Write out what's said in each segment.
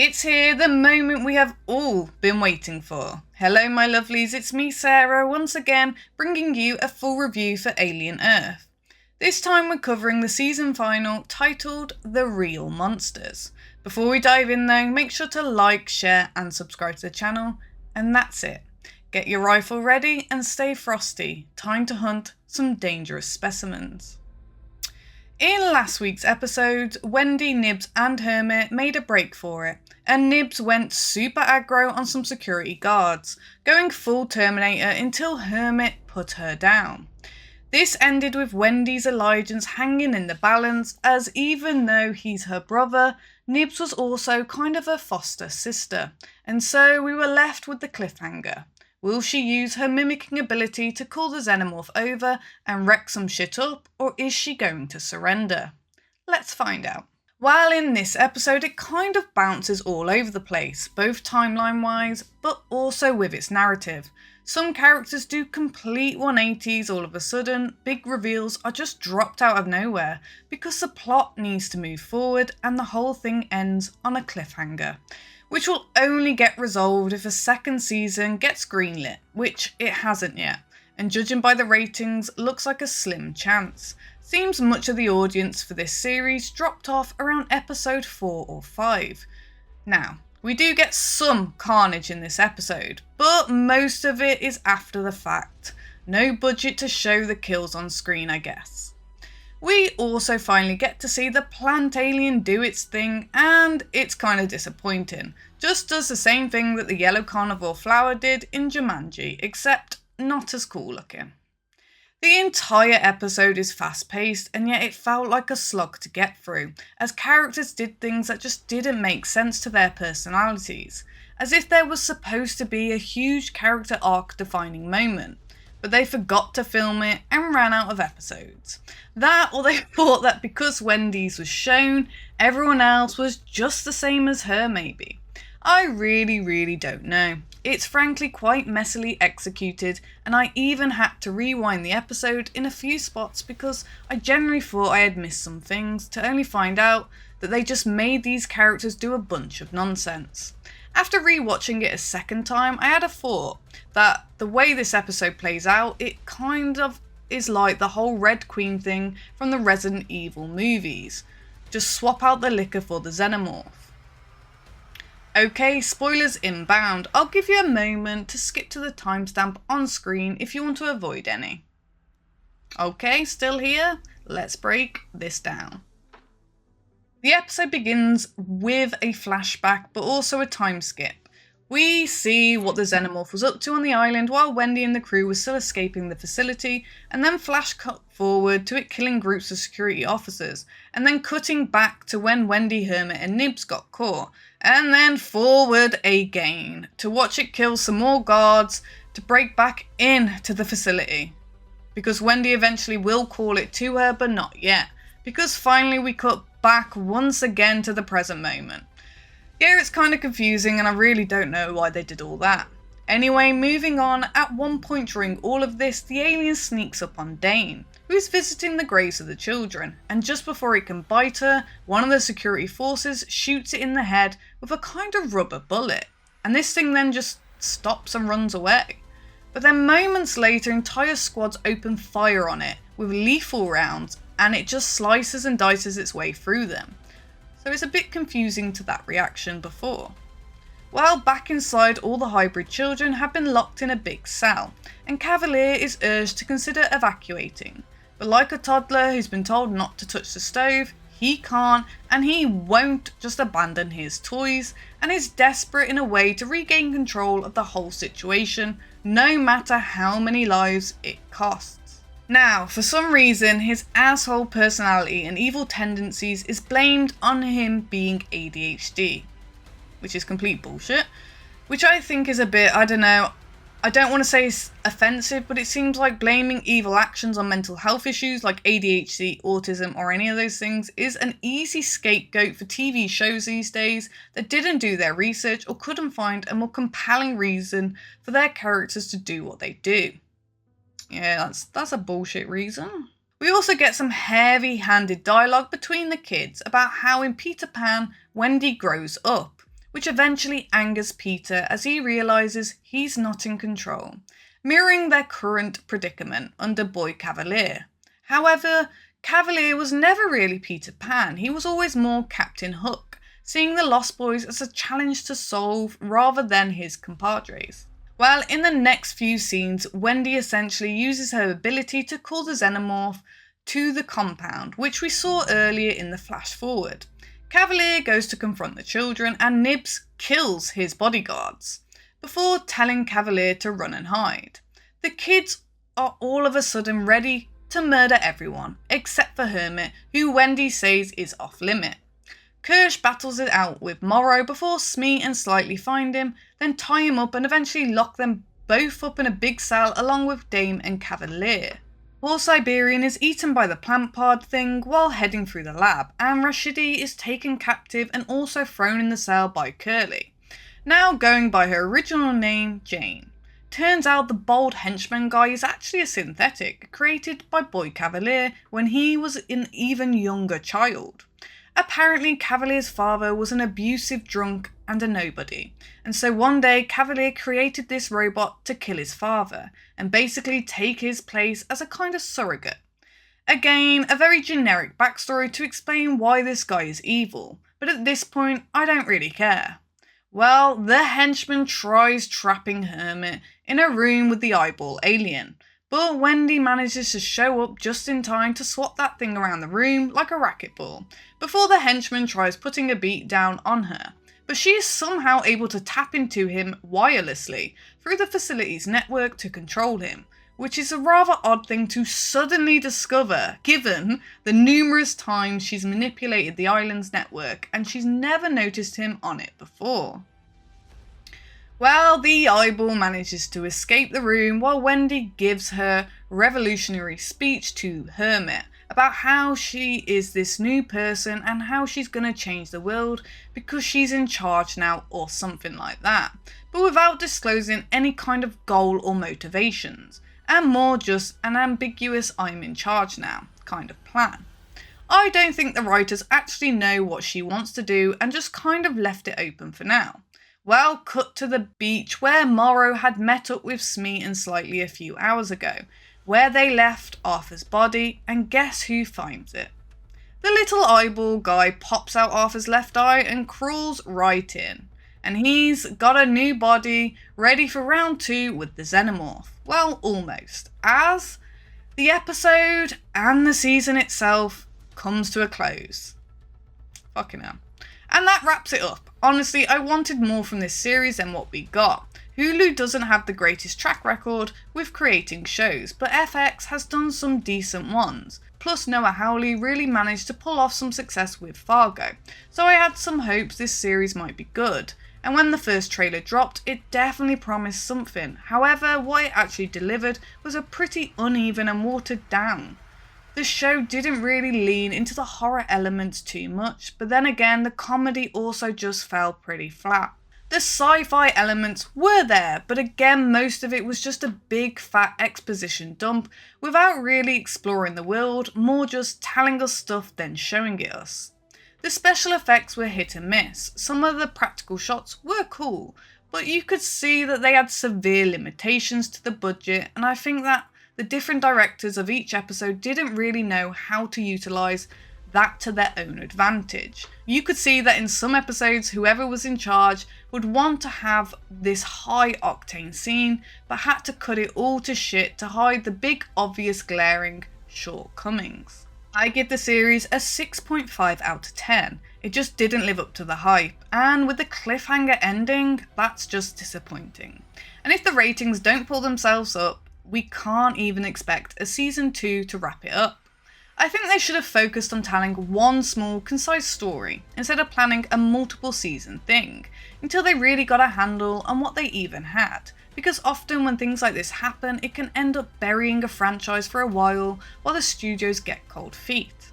It's here, the moment we have all been waiting for. Hello my lovelies, it's me Sarah, once again bringing you a full review for Alien Earth. This time we're covering the season final titled The Real Monsters. Before we dive in though, make sure to like, share and subscribe to the channel. And that's it. Get your rifle ready and stay frosty. Time to hunt some dangerous specimens. In last week's episode, Wendy, Nibs and Hermit made a break for it, and Nibs went super aggro on some security guards, going full Terminator until Hermit put her down. This ended with Wendy's allegiance hanging in the balance, as even though he's her brother, Nibs was also kind of her foster sister, and so we were left with the cliffhanger. Will she use her mimicking ability to call the xenomorph over and wreck some shit up, or is she going to surrender? Let's find out. While in this episode it kind of bounces all over the place, both timeline-wise, but also with its narrative. Some characters do complete 180s all of a sudden, big reveals are just dropped out of nowhere, because the plot needs to move forward and the whole thing ends on a cliffhanger, which will only get resolved if a second season gets greenlit, which it hasn't yet, and judging by the ratings, looks like a slim chance. Seems much of the audience for this series dropped off around episode 4 or 5. Now, we do get some carnage in this episode, but most of it is after the fact. No budget to show the kills on screen, I guess. We also finally get to see the plant alien do its thing, and it's kind of disappointing. Just does the same thing that the yellow carnivore flower did in Jumanji, except not as cool looking. The entire episode is fast paced, and yet it felt like a slog to get through, as characters did things that just didn't make sense to their personalities, as if there was supposed to be a huge character arc defining moment. But they forgot to film it and ran out of episodes. That, or they thought that because Wendy's was shown, everyone else was just the same as her maybe. I really don't know. It's frankly quite messily executed, and I even had to rewind the episode in a few spots because I generally thought I had missed some things, to only find out that they just made these characters do a bunch of nonsense. After rewatching it a second time, I had a thought that the way this episode plays out, it kind of is like the whole Red Queen thing from the Resident Evil movies. Just swap out the liquor for the xenomorph. Okay, spoilers inbound. I'll give you a moment to skip to the timestamp on screen if you want to avoid any. Okay, still here? Let's break this down. The episode begins with a flashback, but also a time skip. We see what the xenomorph was up to on the island while Wendy and the crew were still escaping the facility, and then flash cut forward to it killing groups of security officers, and then cutting back to when Wendy, Hermit and Nibs got caught, and then forward again to watch it kill some more guards to break back into the facility. Because Wendy eventually will call it to her, but not yet, because finally we cut back once again to the present moment. Yeah, it's kind of confusing and I really don't know why they did all that. Anyway, moving on, at one point during all of this, the alien sneaks up on Dane, who's visiting the graves of the children, and just before it can bite her, one of the security forces shoots it in the head with a kind of rubber bullet, and this thing then just stops and runs away. But then moments later, entire squads open fire on it with lethal rounds, and it just slices and dices its way through them. So it's a bit confusing to that reaction before. While back inside, all the hybrid children have been locked in a big cell, and Cavalier is urged to consider evacuating. But like a toddler who's been told not to touch the stove, he can't and he won't just abandon his toys, and is desperate in a way to regain control of the whole situation, no matter how many lives it costs. Now, for some reason, his asshole personality and evil tendencies is blamed on him being ADHD, which is complete bullshit, which I think is a bit, I don't know, I don't want to say it's offensive, but it seems like blaming evil actions on mental health issues like ADHD, autism, or any of those things is an easy scapegoat for TV shows these days that didn't do their research or couldn't find a more compelling reason for their characters to do what they do. Yeah, that's a bullshit reason. We also get some heavy-handed dialogue between the kids about how in Peter Pan, Wendy grows up, which eventually angers Peter as he realises he's not in control, mirroring their current predicament under Boy Cavalier. However, Cavalier was never really Peter Pan, he was always more Captain Hook, seeing the Lost Boys as a challenge to solve rather than his compadres. Well, in the next few scenes, Wendy essentially uses her ability to call the Xenomorph to the compound, which we saw earlier in the flash forward. Cavalier goes to confront the children and Nibs kills his bodyguards, before telling Cavalier to run and hide. The kids are all of a sudden ready to murder everyone, except for Hermit, who Wendy says is off limit. Kirsch battles it out with Morrow before Smee and Slightly find him, then tie him up and eventually lock them both up in a big cell along with Dame and Cavalier. Poor Siberian is eaten by the plant pod thing while heading through the lab, and Rashidi is taken captive and also thrown in the cell by Curly, now going by her original name, Jane. Turns out the bold henchman guy is actually a synthetic, created by Boy Cavalier when he was an even younger child. Apparently, Cavalier's father was an abusive drunk and a nobody, and so one day Cavalier created this robot to kill his father, and basically take his place as a kind of surrogate. Again, a very generic backstory to explain why this guy is evil, but at this point, I don't really care. Well, the henchman tries trapping Hermit in a room with the eyeball alien, but Wendy manages to show up just in time to swat that thing around the room like a racquetball, before the henchman tries putting a beat down on her. But she is somehow able to tap into him wirelessly through the facility's network to control him, which is a rather odd thing to suddenly discover given the numerous times she's manipulated the island's network and she's never noticed him on it before. Well, the eyeball manages to escape the room while Wendy gives her revolutionary speech to Hermit about how she is this new person and how she's going to change the world because she's in charge now or something like that, but without disclosing any kind of goal or motivations, and more just an ambiguous I'm in charge now kind of plan. I don't think the writers actually know what she wants to do and just kind of left it open for now. Well, cut to the beach where Morrow had met up with Smee and Slightly a few hours ago, where they left Arthur's body, and guess who finds it? The little eyeball guy pops out Arthur's left eye and crawls right in, and he's got a new body ready for round 2 with the Xenomorph. Well, almost, as the episode and the season itself comes to a close. Fucking hell. And that wraps it up. Honestly, I wanted more from this series than what we got. Hulu doesn't have the greatest track record with creating shows, but FX has done some decent ones. Plus Noah Hawley really managed to pull off some success with Fargo, so I had some hopes this series might be good. And when the first trailer dropped, it definitely promised something. However, what it actually delivered was a pretty uneven and watered down. The show didn't really lean into the horror elements too much, but then again, the comedy also just fell pretty flat. The sci-fi elements were there, but again, most of it was just a big fat exposition dump without really exploring the world, more just telling us stuff than showing it us. The special effects were hit and miss. Some of the practical shots were cool, but you could see that they had severe limitations to the budget, and I think that the different directors of each episode didn't really know how to utilise that to their own advantage. You could see that in some episodes, whoever was in charge would want to have this high octane scene, but had to cut it all to shit to hide the big obvious glaring shortcomings. I give the series a 6.5 out of 10. It just didn't live up to the hype, and with the cliffhanger ending, that's just disappointing. And if the ratings don't pull themselves up, we can't even expect a season 2 to wrap it up. I think they should have focused on telling one small, concise story instead of planning a multiple season thing, until they really got a handle on what they even had, because often when things like this happen, it can end up burying a franchise for a while the studios get cold feet.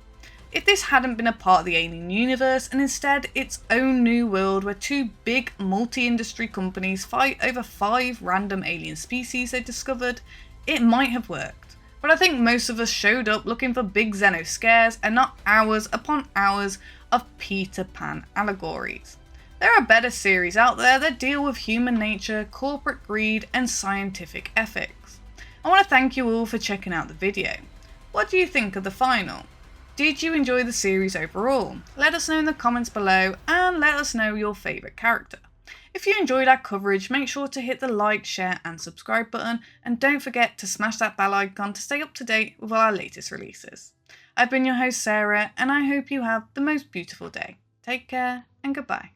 If this hadn't been a part of the Alien universe and instead its own new world where 2 big multi-industry companies fight over 5 random alien species they discovered, it might have worked. But I think most of us showed up looking for big Xeno scares and not hours upon hours of Peter Pan allegories. There are better series out there that deal with human nature, corporate greed, and scientific ethics. I want to thank you all for checking out the video. What do you think of the final? Did you enjoy the series overall? Let us know in the comments below and let us know your favourite character. If you enjoyed our coverage, make sure to hit the like, share and subscribe button, and don't forget to smash that bell icon to stay up to date with all our latest releases. I've been your host Sarah, and I hope you have the most beautiful day. Take care and goodbye.